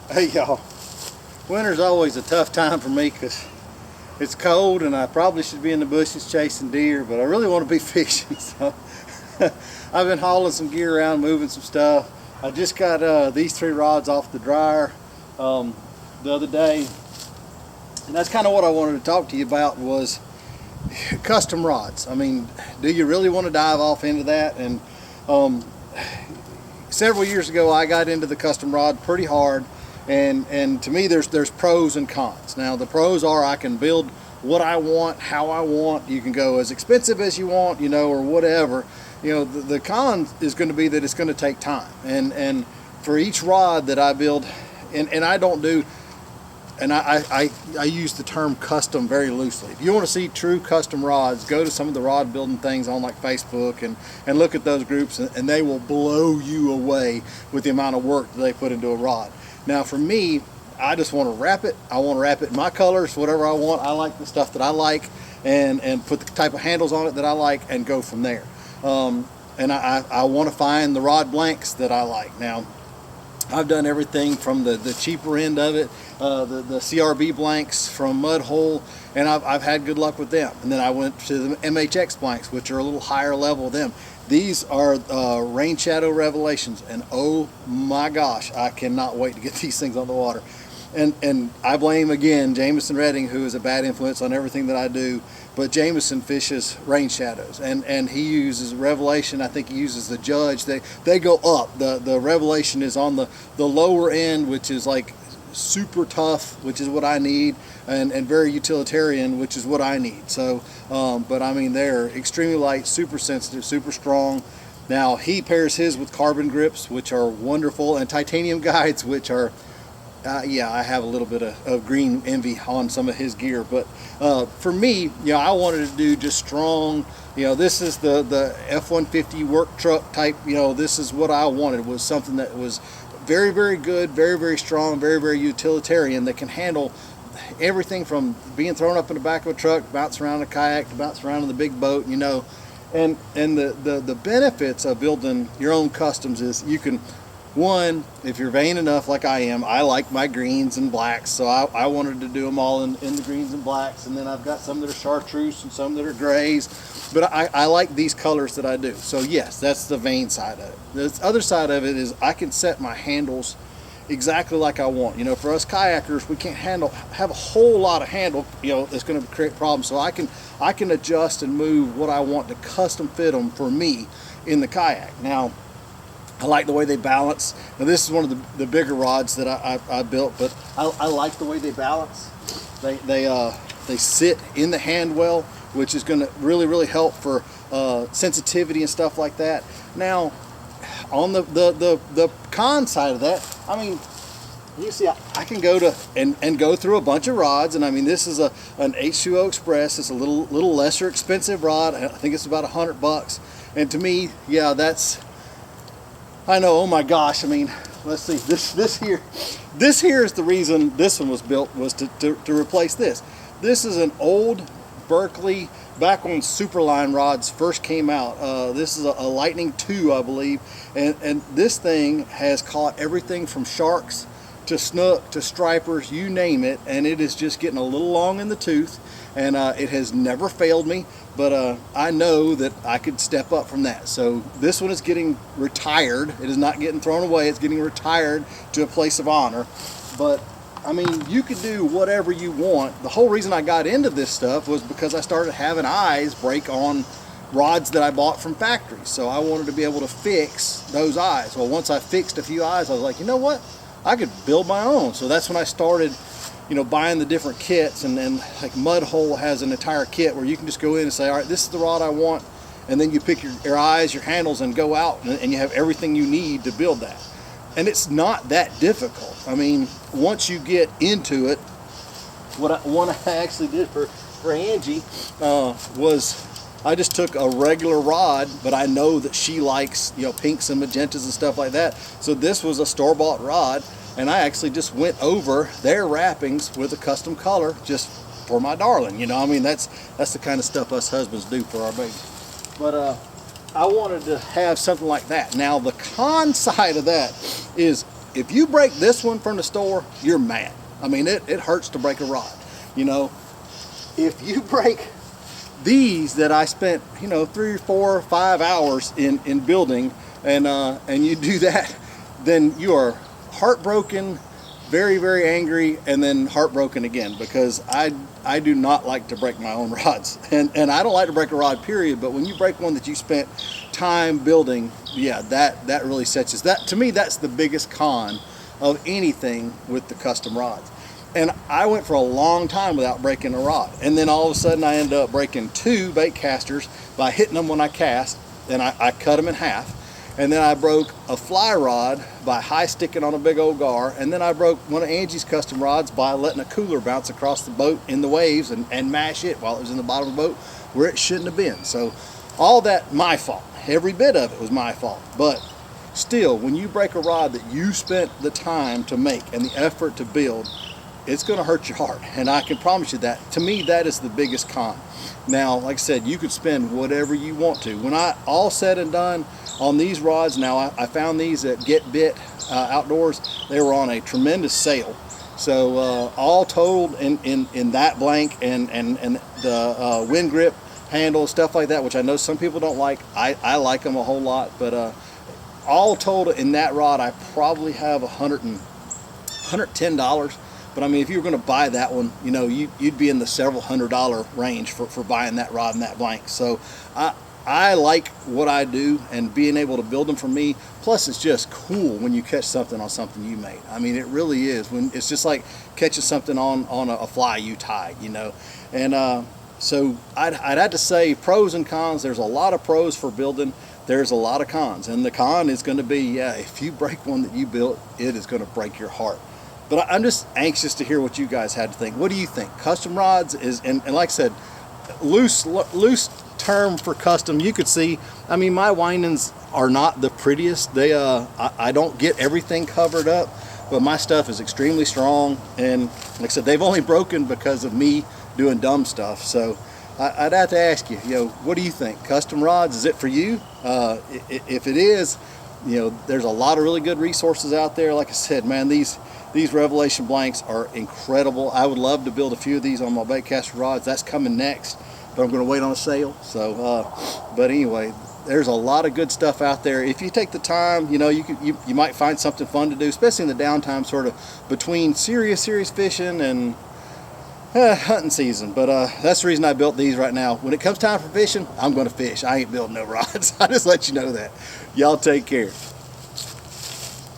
Hey y'all, winter's always a tough time for me because it's cold and I probably should be in the bushes chasing deer, but I really want to be fishing. So I've been hauling some gear around, moving some stuff. I just got these 3 rods off the dryer the other day, and that's kind of what I wanted to talk to you about was custom rods. I mean, do you really want to dive off into that? And several years ago I got into the custom rod pretty hard. And to me, there's pros and cons. Now the pros are I can build what I want, how I want. You can go as expensive as you want, you know, or whatever. You know, the con is going to be that it's going to take time. And for each rod that I build, and I don't do, and I use the term custom very loosely. If you want to see true custom rods, go to some of the rod building things on like Facebook and look at those groups, and they will blow you away with the amount of work that they put into a rod. Now for me, I just want to wrap it. I want to wrap it in my colors, whatever I want. I like the stuff that I like and put the type of handles on it that I like and go from there. And I want to find the rod blanks that I like. Now, I've done everything from the cheaper end of it, the CRB blanks from Mud Hole, and I've had good luck with them. And then I went to the MHX blanks, which are a little higher level than them. These are Rain Shadow Revelations, and oh my gosh, I cannot wait to get these things on the water. And I blame again Jameson Redding, who is a bad influence on everything that I do, but Jameson fishes Rain Shadows, and he uses Revelation. I think he uses the Judge. They go up. The Revelation is on the lower end, which is like super tough, which is what I need, and very utilitarian, which is what I need. So but I mean, they're extremely light, super sensitive, super strong. Now he pairs his with carbon grips, which are wonderful, and titanium guides, which are yeah, I have a little bit of green envy on some of his gear, but for me, you know, I wanted to do just strong. You know, this is the F-150 work truck type. You know, this is what I wanted, was something that was very, very good, very, very strong, very, very utilitarian, that can handle everything from being thrown up in the back of a truck, bounce around a kayak, to bounce around in the big boat, you know. And the benefits of building your own customs is you can, one, if you're vain enough like I am, I like my greens and blacks, so I wanted to do them all in the greens and blacks, and then I've got some that are chartreuse and some that are grays, but I like these colors that I do. So yes, that's the vain side of it. The other side of it is I can set my handles exactly like I want. You know, for us kayakers, we can't have a whole lot of handle, you know, that's going to create problems, so I can adjust and move what I want to custom fit them for me in the kayak. Now, I like the way they balance. Now this is one of the bigger rods that I built, but I like the way they balance. They sit in the hand well, which is going to really, really help for sensitivity and stuff like that. Now, on the con side of that, I mean, you see, I can go to and go through a bunch of rods, and I mean, this is an H2O Express. It's a little lesser expensive rod. I think it's about $100, and to me, yeah, that's. I know, oh my gosh, I mean, let's see, this here is the reason this one was built, was to replace this. This is an old Berkley, back when Superline rods first came out. This is a Lightning 2, I believe, and this thing has caught everything from sharks to snook to stripers, you name it, and it is just getting a little long in the tooth, and it has never failed me. But I know that I could step up from that. So this one is getting retired. It is not getting thrown away. It's getting retired to a place of honor. But I mean, you could do whatever you want. The whole reason I got into this stuff was because I started having eyes break on rods that I bought from factories. So I wanted to be able to fix those eyes. Well, once I fixed a few eyes, I was like, you know what? I could build my own. So that's when I started, you know, buying the different kits, and then like Mud Hole has an entire kit where you can just go in and say, all right, this is the rod I want, and then you pick your eyes, your handles, and go out, and you have everything you need to build that. And it's not that difficult. I mean, once you get into it, what I actually did for Angie was I just took a regular rod, but I know that she likes, you know, pinks and magentas and stuff like that. So this was a store-bought rod, and I actually just went over their wrappings with a custom color just for my darling. You know, I mean, that's the kind of stuff us husbands do for our babies. But I wanted to have something like that. Now the con side of that is if you break this one from the store, you're mad. I mean, it hurts to break a rod. You know, if you break these that I spent, you know, 3 or 4 or 5 hours in building, and you do that, then you are heartbroken, very, very angry, and then heartbroken again, because I do not like to break my own rods, and I don't like to break a rod, period. But when you break one that you spent time building, yeah, that really sets us. That, to me, that's the biggest con of anything with the custom rods. And I went for a long time without breaking a rod, and then all of a sudden I ended up breaking 2 bait casters by hitting them when I cast, and I cut them in half. And then I broke a fly rod by high sticking on a big old gar. And then I broke one of Angie's custom rods by letting a cooler bounce across the boat in the waves and mash it while it was in the bottom of the boat where it shouldn't have been. So all that, my fault. Every bit of it was my fault. But still, when you break a rod that you spent the time to make and the effort to build, it's going to hurt your heart. And I can promise you that. To me, that is the biggest con. Now, like I said, you could spend whatever you want to. When all said and done on these rods, now I found these at Get Bit Outdoors. They were on a tremendous sale. So all told in that blank and the wind grip handle, stuff like that, which I know some people don't like. I like them a whole lot. But all told in that rod, I probably have $110. But I mean, if you were going to buy that one, you know, you'd be in the several $100 range for buying that rod and that blank. So I like what I do, and being able to build them for me. Plus, it's just cool when you catch something on something you made. I mean, it really is. When it's just like catching something on a fly you tied, you know. And so I'd have to say pros and cons. There's a lot of pros for building. There's a lot of cons, and the con is going to be, yeah, if you break one that you built, it is going to break your heart. But I'm just anxious to hear what you guys had to think. What do you think? Custom rods is, and like I said, loose term for custom. You could see, I mean, my windings are not the prettiest. They, I don't get everything covered up, but my stuff is extremely strong. And like I said, they've only broken because of me doing dumb stuff. So I'd have to ask you, what do you think? Custom rods, is it for you? If it is, there's a lot of really good resources out there. Like I said, man, these Revelation blanks are incredible. I would love to build a few of these on my baitcaster rods. That's coming next, but I'm going to wait on a sale. So, but anyway, there's a lot of good stuff out there. If you take the time, you might find something fun to do, especially in the downtime, sort of between serious fishing and hunting season. But that's the reason I built these right now. When it comes time for fishing, I'm going to fish. I ain't building no rods. I just let you know that. Y'all take care.